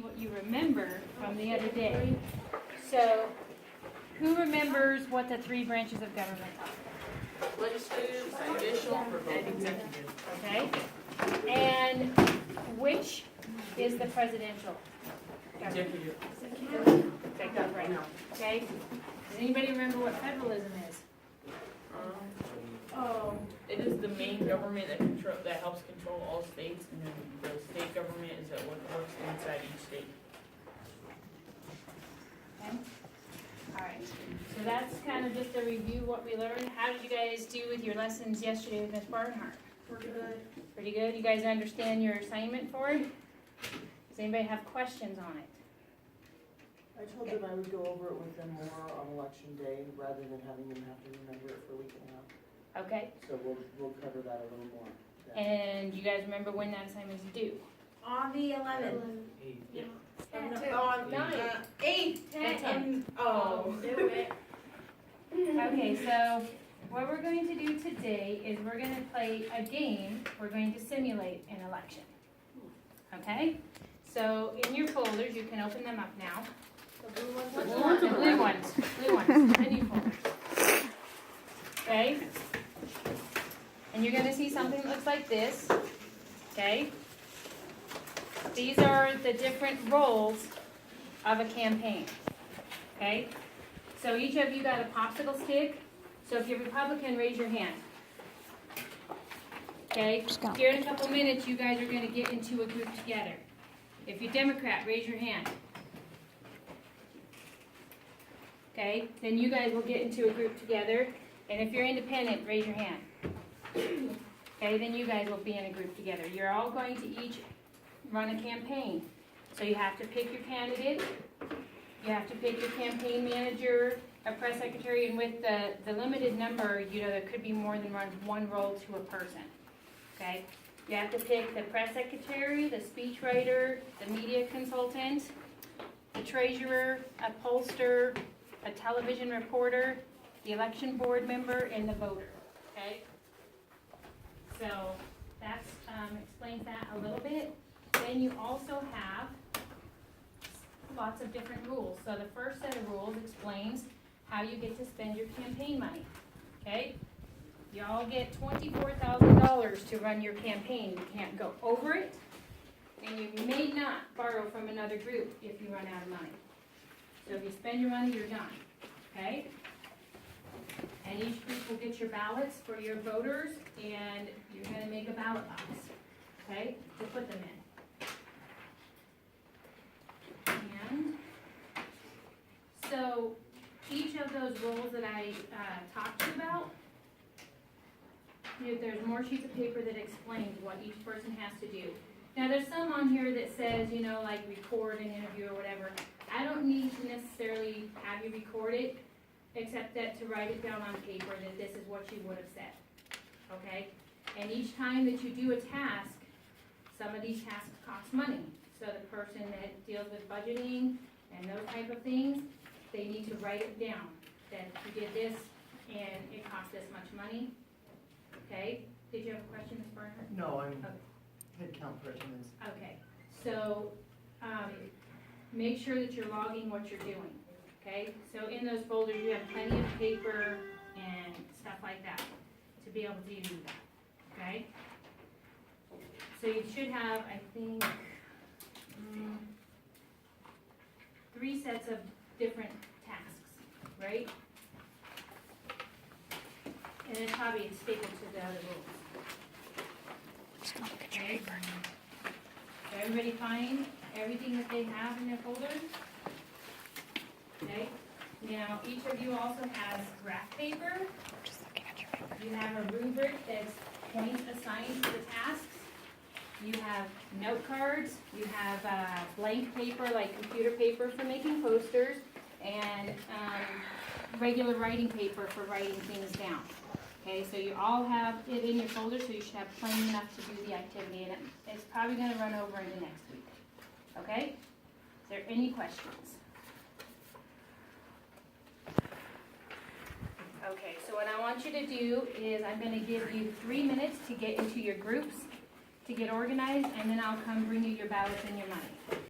what you remember from the other day. So, who remembers what the three branches of government are? Legislative, judicial, and executive. Okay? And which is the presidential government? Executive. Executive, right. Okay? Does anybody remember what federalism is? It is the main government that helps control all states, and then the state government is what works inside each state. Okay? Alright, so that's kind of just a review of what we learned. How did you guys do with your lessons yesterday with Ms. Barnhart? Pretty good. Pretty good? You guys understand your assignment for it? Does anybody have questions on it? I told them I would go over it with them more on election day rather than having them have to remember it for a week and a half. Okay, So we'll cover that a little more. then. and you guys remember when that assignment is due? On the 11th. Yeah. On 8, 10, oh. Okay, so what we're going to do today is we're going to play a game. We're going to simulate an election. Okay? So in your folders, you can open them up now. The blue ones, the new folders. Okay? And you're going to see something that looks like this. Okay? These are the different roles of a campaign. Okay? So each of you got a popsicle stick. So if you're Republican, raise your hand. Okay? Here in a couple minutes, you guys are going to get into a group together. If you're Democrat, raise your hand. Okay? Then you guys will get into a group together. And if you're independent, raise your hand. Okay? Then you guys will be in a group together. You're all going to each run a campaign. So you have to pick your candidate. You have to pick your campaign manager, a press secretary, and with the limited number, there could be more than one role to a person. Okay? You have to pick the press secretary, the speechwriter, the media consultant, the treasurer, a pollster, a television reporter, the election board member, and the voter. Okay? So that explains that a little bit. Then you also have lots of different rules. So the first set of rules explains how you get to spend your campaign money. Okay? You all get $24,000 to run your campaign. You can't go over it, and you may not borrow from another group if you run out of money. So if you spend your money, you're done. Okay? And each group will get your ballots for your voters, and you're going to make a ballot box, okay, to put them in. And so each of those roles that I talked to you about, there's more sheets of paper that explains what each person has to do. Now there's some on here that says, like record an interview or whatever. I don't need to necessarily have you record it, except that to write it down on paper that this is what you would have said. Okay? And each time that you do a task, some of these tasks cost money. So the person that deals with budgeting and those type of things, they need to write it down that you did this and it cost this much money. Okay? Did you have a question, Ms. Barnhart? No, I'm Okay. head count for attendance. Okay. So make sure that you're logging what you're doing. Okay? So in those folders, you have plenty of paper and stuff like that to be able to do that. Okay? So you should have, I think, 3 sets of different tasks, right? And it's probably stapled to the other rules. Okay? So everybody find everything that they have in their folders? Okay? Now, each of you also has graph paper. You have a rubric that's points assigned to the tasks. You have note cards. You have blank paper, like computer paper for making posters, and regular writing paper for writing things down. Okay, so you all have it in your folder, so you should have plenty enough to do the activity, and it's probably going to run over into next week. Okay? Is there any questions? Okay, so what I want you to do is I'm going to give you 3 minutes to get into your groups, to get organized, and then I'll come bring you your ballots and your money.